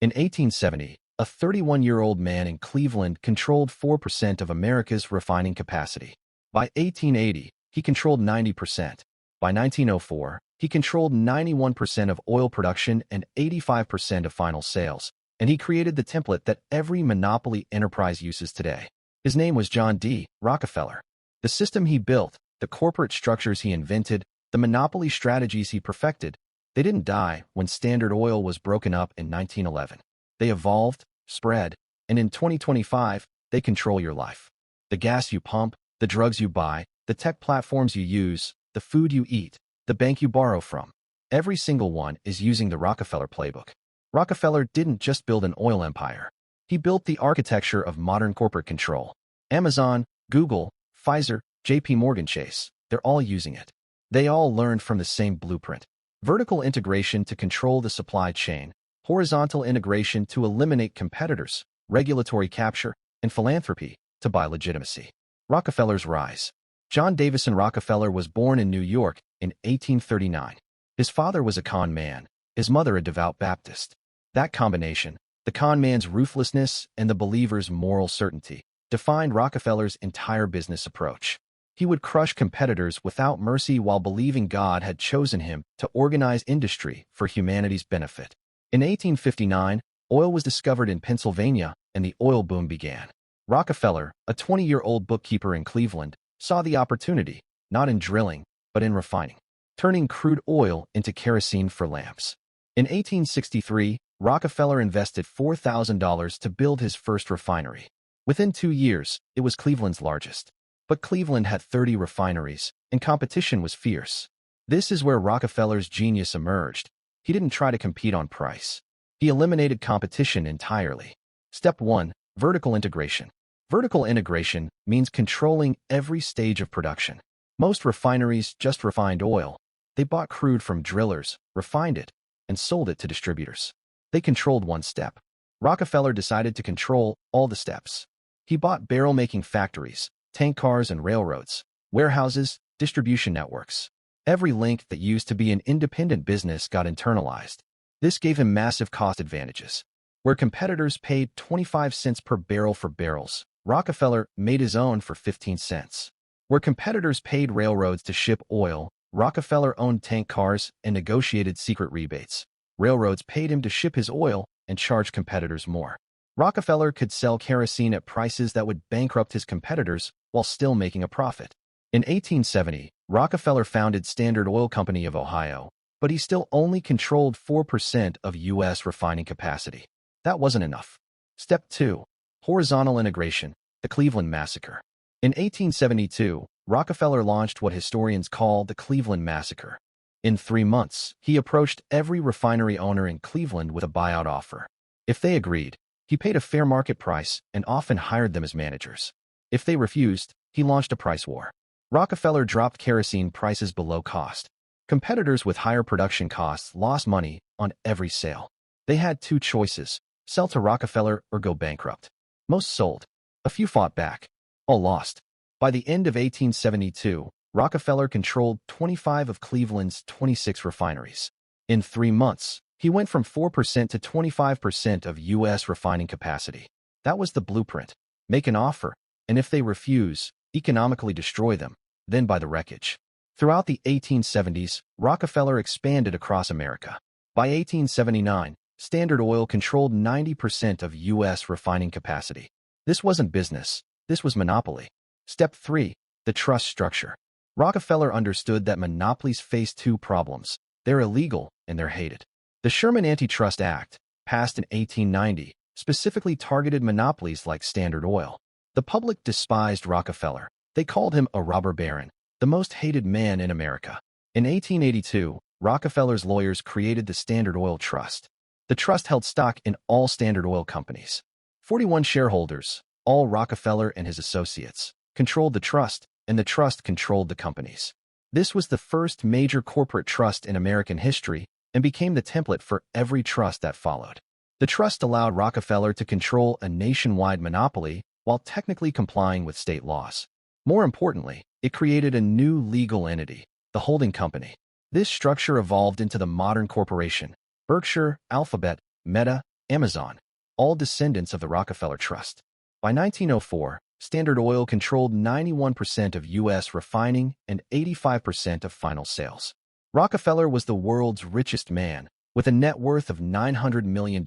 In 1870, a 31-year-old man in Cleveland controlled 4% of America's refining capacity. By 1880, he controlled 90%. By 1904, he controlled 91% of oil production and 85% of final sales, and he created the template that every monopoly enterprise uses today. His name was John D. Rockefeller. The system he built, the corporate structures he invented, the monopoly strategies he perfected, they didn't die when Standard Oil was broken up in 1911. They evolved, spread, and in 2025, they control your life. The gas you pump, the drugs you buy, the tech platforms you use, the food you eat, the bank you borrow from. Every single one is using the Rockefeller Playbook. Rockefeller didn't just build an oil empire. He built the architecture of modern corporate control. Amazon, Google, Pfizer, JP Morgan Chase, they're all using it. They all learned from the same blueprint. Vertical integration to control the supply chain, horizontal integration to eliminate competitors, regulatory capture, and philanthropy to buy legitimacy. Rockefeller's rise. John Davison Rockefeller was born in New York in 1839. His father was a con man, his mother a devout Baptist. That combination, the con man's ruthlessness and the believer's moral certainty, defined Rockefeller's entire business approach. He would crush competitors without mercy while believing God had chosen him to organize industry for humanity's benefit. In 1859, oil was discovered in Pennsylvania, and the oil boom began. Rockefeller, a 20-year-old bookkeeper in Cleveland, saw the opportunity, not in drilling, but in refining, turning crude oil into kerosene for lamps. In 1863, Rockefeller invested $4,000 to build his first refinery. Within 2 years, it was Cleveland's largest. But Cleveland had 30 refineries, and competition was fierce. This is where Rockefeller's genius emerged. He didn't try to compete on price. He eliminated competition entirely. Step 1. Vertical integration. Vertical integration means controlling every stage of production. Most refineries just refined oil. They bought crude from drillers, refined it, and sold it to distributors. They controlled one step. Rockefeller decided to control all the steps. He bought barrel-making factories, tank cars and railroads, warehouses, distribution networks. Every link that used to be an independent business got internalized. This gave him massive cost advantages. Where competitors paid 25 cents per barrel for barrels, Rockefeller made his own for 15 cents. Where competitors paid railroads to ship oil, Rockefeller owned tank cars and negotiated secret rebates. Railroads paid him to ship his oil and charged competitors more. Rockefeller could sell kerosene at prices that would bankrupt his competitors while still making a profit. In 1870, Rockefeller founded Standard Oil Company of Ohio, but he still only controlled 4% of U.S. refining capacity. That wasn't enough. Step 2. Horizontal integration, the Cleveland Massacre. In 1872, Rockefeller launched what historians call the Cleveland Massacre. In 3 months, he approached every refinery owner in Cleveland with a buyout offer. If they agreed, he paid a fair market price and often hired them as managers. If they refused, he launched a price war. Rockefeller dropped kerosene prices below cost. Competitors with higher production costs lost money on every sale. They had 2 choices: sell to Rockefeller or go bankrupt. Most sold. A few fought back. All lost. By the end of 1872, Rockefeller controlled 25 of Cleveland's 26 refineries. In 3 months, he went from 4% to 25% of U.S. refining capacity. That was the blueprint. Make an offer, and if they refuse, economically destroy them, then buy the wreckage. Throughout the 1870s, Rockefeller expanded across America. By 1879, Standard Oil controlled 90% of U.S. refining capacity. This wasn't business. This was monopoly. Step 3. The trust structure. Rockefeller understood that monopolies face 2 problems. They're illegal and they're hated. The Sherman Antitrust Act, passed in 1890, specifically targeted monopolies like Standard Oil. The public despised Rockefeller. They called him a robber baron, the most hated man in America. In 1882, Rockefeller's lawyers created the Standard Oil Trust. The trust held stock in all Standard Oil companies. 41 shareholders, all Rockefeller and his associates, controlled the trust, and the trust controlled the companies. This was the first major corporate trust in American history and became the template for every trust that followed. The trust allowed Rockefeller to control a nationwide monopoly while technically complying with state laws. More importantly, it created a new legal entity, the holding company. This structure evolved into the modern corporation: Berkshire, Alphabet, Meta, Amazon, all descendants of the Rockefeller Trust. By 1904, Standard Oil controlled 91% of U.S. refining and 85% of final sales. Rockefeller was the world's richest man, with a net worth of $900 million,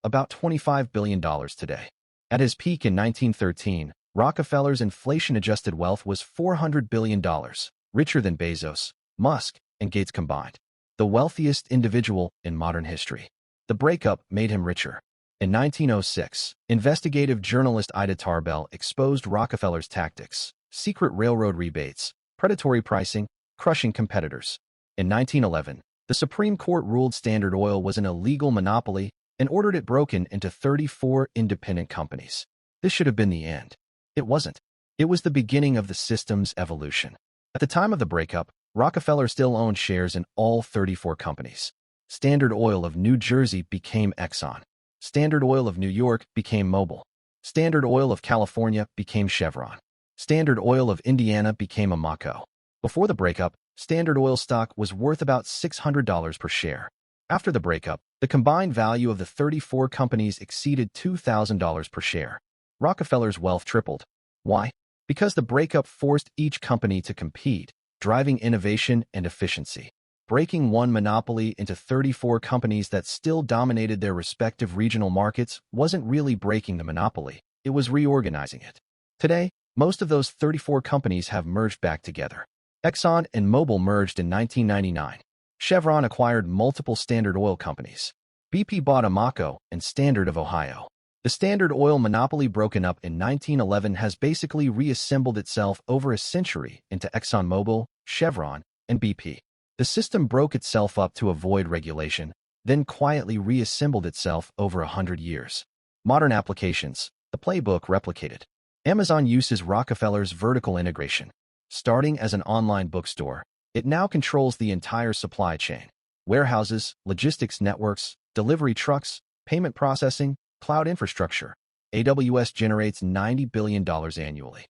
about $25 billion today. At his peak in 1913, Rockefeller's inflation-adjusted wealth was $400 billion, richer than Bezos, Musk, and Gates combined. The wealthiest individual in modern history. The breakup made him richer. In 1906, investigative journalist Ida Tarbell exposed Rockefeller's tactics: secret railroad rebates, predatory pricing, crushing competitors. In 1911, the Supreme Court ruled Standard Oil was an illegal monopoly and ordered it broken into 34 independent companies. This should have been the end. It wasn't. It was the beginning of the system's evolution. At the time of the breakup, Rockefeller still owned shares in all 34 companies. Standard Oil of New Jersey became Exxon. Standard Oil of New York became Mobil. Standard Oil of California became Chevron. Standard Oil of Indiana became Amoco. Before the breakup, Standard Oil stock was worth about $600 per share. After the breakup, the combined value of the 34 companies exceeded $2,000 per share. Rockefeller's wealth tripled. Why? Because the breakup forced each company to compete, driving innovation and efficiency. Breaking one monopoly into 34 companies that still dominated their respective regional markets wasn't really breaking the monopoly, it was reorganizing it. Today, most of those 34 companies have merged back together. Exxon and Mobil merged in 1999. Chevron acquired multiple Standard Oil companies. BP bought Amoco and Standard of Ohio. The Standard Oil monopoly, broken up in 1911, has basically reassembled itself over a century into ExxonMobil, Chevron, and BP. The system broke itself up to avoid regulation, then quietly reassembled itself over 100 years. Modern applications. The playbook replicated. Amazon uses Rockefeller's vertical integration. Starting as an online bookstore, it now controls the entire supply chain. Warehouses, logistics networks, delivery trucks, payment processing, cloud infrastructure. AWS generates $90 billion annually.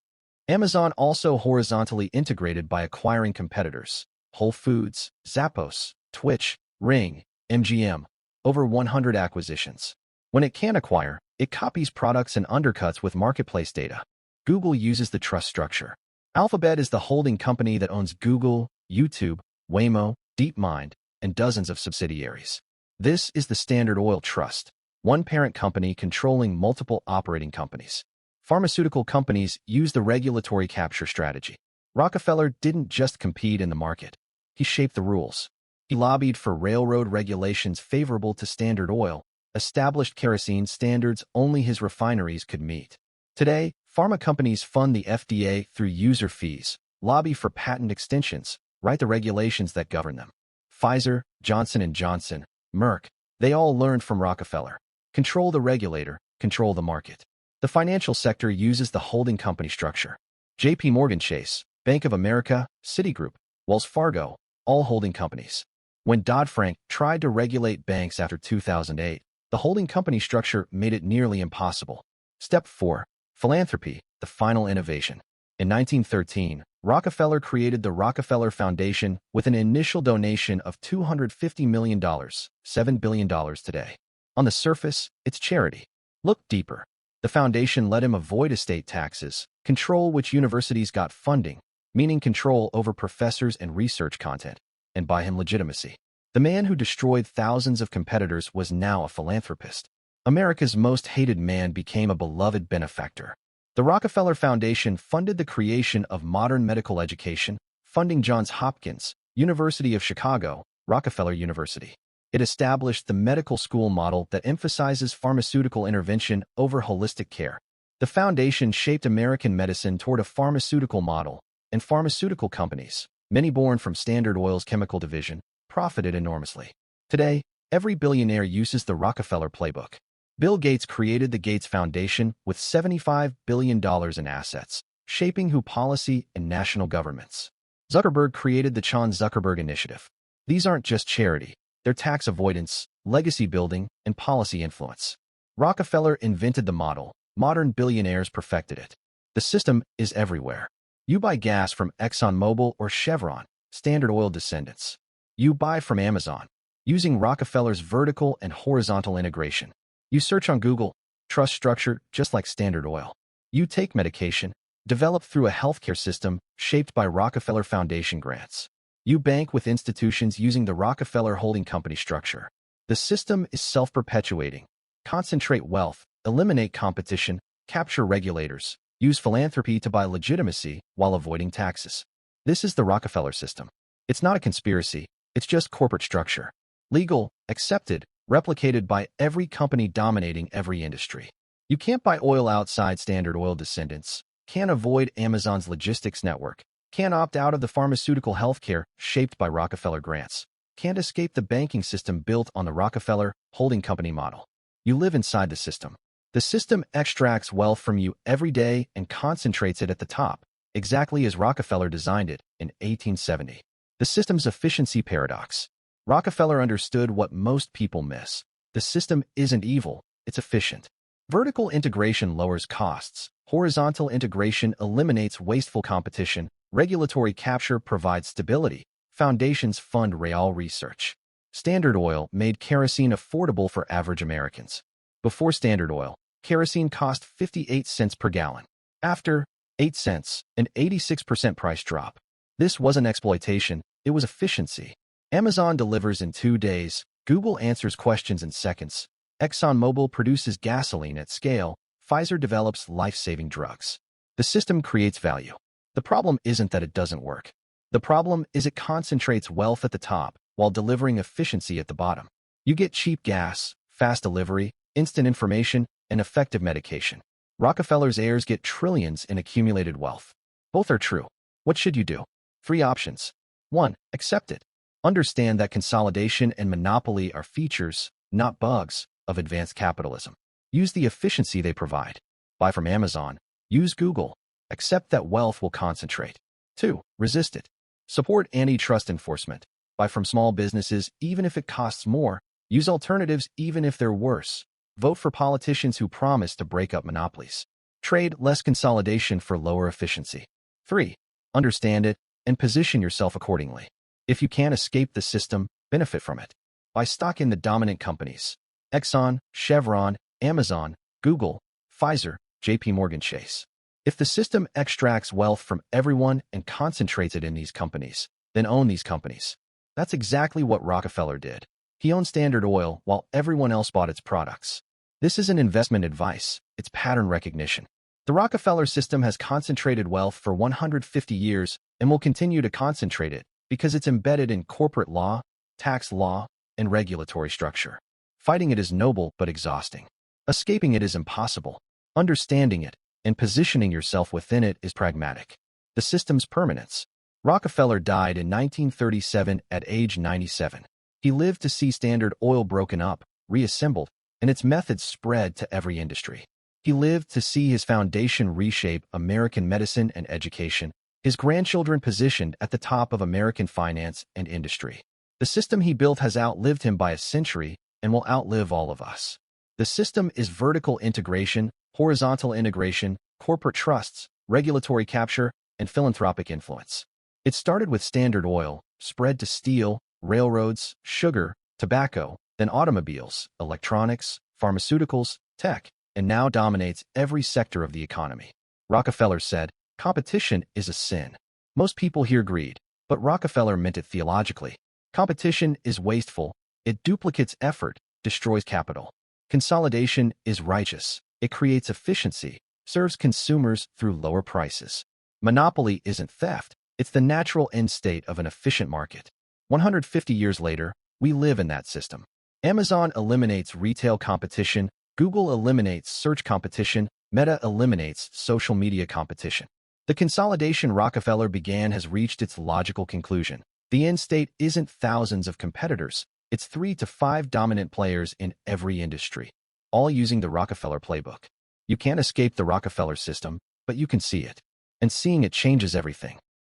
Amazon also horizontally integrated by acquiring competitors: Whole Foods, Zappos, Twitch, Ring, MGM, over 100 acquisitions. When it can acquire, it copies products and undercuts with marketplace data. Google uses the trust structure. Alphabet is the holding company that owns Google, YouTube, Waymo, DeepMind, and dozens of subsidiaries. This is the Standard Oil Trust, one parent company controlling multiple operating companies. Pharmaceutical companies use the regulatory capture strategy. Rockefeller didn't just compete in the market. He shaped the rules. He lobbied for railroad regulations favorable to Standard Oil, established kerosene standards only his refineries could meet. Today, pharma companies fund the FDA through user fees, lobby for patent extensions, write the regulations that govern them. Pfizer, Johnson & Johnson, Merck, they all learned from Rockefeller. Control the regulator, control the market. The financial sector uses the holding company structure. J.P. Morgan Chase, Bank of America, Citigroup, Wells Fargo, all holding companies. When Dodd-Frank tried to regulate banks after 2008, the holding company structure made it nearly impossible. Step 4. Philanthropy, the final innovation. In 1913, Rockefeller created the Rockefeller Foundation with an initial donation of $250 million, $7 billion today. On the surface, it's charity. Look deeper. The foundation let him avoid estate taxes, control which universities got funding, meaning control over professors and research content, and buy him legitimacy. The man who destroyed thousands of competitors was now a philanthropist. America's most hated man became a beloved benefactor. The Rockefeller Foundation funded the creation of modern medical education, funding Johns Hopkins, University of Chicago, Rockefeller University. It established the medical school model that emphasizes pharmaceutical intervention over holistic care. The foundation shaped American medicine toward a pharmaceutical model, and pharmaceutical companies, many born from Standard Oil's chemical division, profited enormously. Today, every billionaire uses the Rockefeller Playbook. Bill Gates created the Gates Foundation with $75 billion in assets, shaping who policy and national governments. Zuckerberg created the Chan Zuckerberg Initiative. These aren't just charity. They're tax avoidance, legacy building, and policy influence. Rockefeller invented the model. Modern billionaires perfected it. The system is everywhere. You buy gas from ExxonMobil or Chevron, Standard Oil descendants. You buy from Amazon, using Rockefeller's vertical and horizontal integration. You search on Google, trust structure just like Standard Oil. You take medication, developed through a healthcare system shaped by Rockefeller Foundation grants. You bank with institutions using the Rockefeller holding company structure. The system is self-perpetuating. Concentrate wealth, eliminate competition, capture regulators, use philanthropy to buy legitimacy while avoiding taxes. This is the Rockefeller system. It's not a conspiracy, it's just corporate structure. Legal, accepted, replicated by every company dominating every industry. You can't buy oil outside Standard Oil descendants, can't avoid Amazon's logistics network, can't opt out of the pharmaceutical healthcare shaped by Rockefeller grants, can't escape the banking system built on the Rockefeller holding company model. You live inside the system. The system extracts wealth from you every day and concentrates it at the top, exactly as Rockefeller designed it in 1870. The system's efficiency paradox. Rockefeller understood what most people miss. The system isn't evil, it's efficient. Vertical integration lowers costs. Horizontal integration eliminates wasteful competition. Regulatory capture provides stability. Foundations fund real research. Standard Oil made kerosene affordable for average Americans. Before Standard Oil, kerosene cost 58 cents per gallon. After, 8 cents, an 86% price drop. This wasn't exploitation, it was efficiency. Amazon delivers in 2 days. Google answers questions in seconds. ExxonMobil produces gasoline at scale. Pfizer develops life-saving drugs. The system creates value. The problem isn't that it doesn't work. The problem is it concentrates wealth at the top while delivering efficiency at the bottom. You get cheap gas, fast delivery, instant information, and effective medication. Rockefeller's heirs get trillions in accumulated wealth. Both are true. What should you do? 3 options. 1. Accept it. Understand that consolidation and monopoly are features, not bugs, of advanced capitalism. Use the efficiency they provide. Buy from Amazon. Use Google. Accept that wealth will concentrate. 2. Resist it. Support antitrust enforcement. Buy from small businesses even if it costs more. Use alternatives even if they're worse. Vote for politicians who promise to break up monopolies. Trade less consolidation for lower efficiency. 3. Understand it and position yourself accordingly. If you can't escape the system, benefit from it. Buy stock in the dominant companies. Exxon, Chevron, Amazon, Google, Pfizer, JP Chase. If the system extracts wealth from everyone and concentrates it in these companies, then own these companies. That's exactly what Rockefeller did. He owned Standard Oil while everyone else bought its products. This isn't investment advice, it's pattern recognition. The Rockefeller system has concentrated wealth for 150 years and will continue to concentrate it because it's embedded in corporate law, tax law, and regulatory structure. Fighting it is noble but exhausting. Escaping it is impossible. Understanding it and positioning yourself within it is pragmatic. The system's permanence. Rockefeller died in 1937 at age 97. He lived to see Standard Oil broken up, reassembled, and its methods spread to every industry. He lived to see his foundation reshape American medicine and education, his grandchildren positioned at the top of American finance and industry. The system he built has outlived him by a century and will outlive all of us. The system is vertical integration, horizontal integration, corporate trusts, regulatory capture, and philanthropic influence. It started with Standard Oil, spread to steel, railroads, sugar, tobacco, then automobiles, electronics, pharmaceuticals, tech, and now dominates every sector of the economy. Rockefeller said, competition is a sin. Most people hear greed, but Rockefeller meant it theologically. Competition is wasteful. It duplicates effort, destroys capital. Consolidation is righteous. It creates efficiency, serves consumers through lower prices. Monopoly isn't theft. It's the natural end state of an efficient market. 150 years later, we live in that system. Amazon eliminates retail competition. Google eliminates search competition. Meta eliminates social media competition. The consolidation Rockefeller began has reached its logical conclusion. The end state isn't thousands of competitors. It's 3 to 5 dominant players in every industry, all using the Rockefeller Playbook. You can't escape the Rockefeller system, but you can see it. And seeing it changes everything.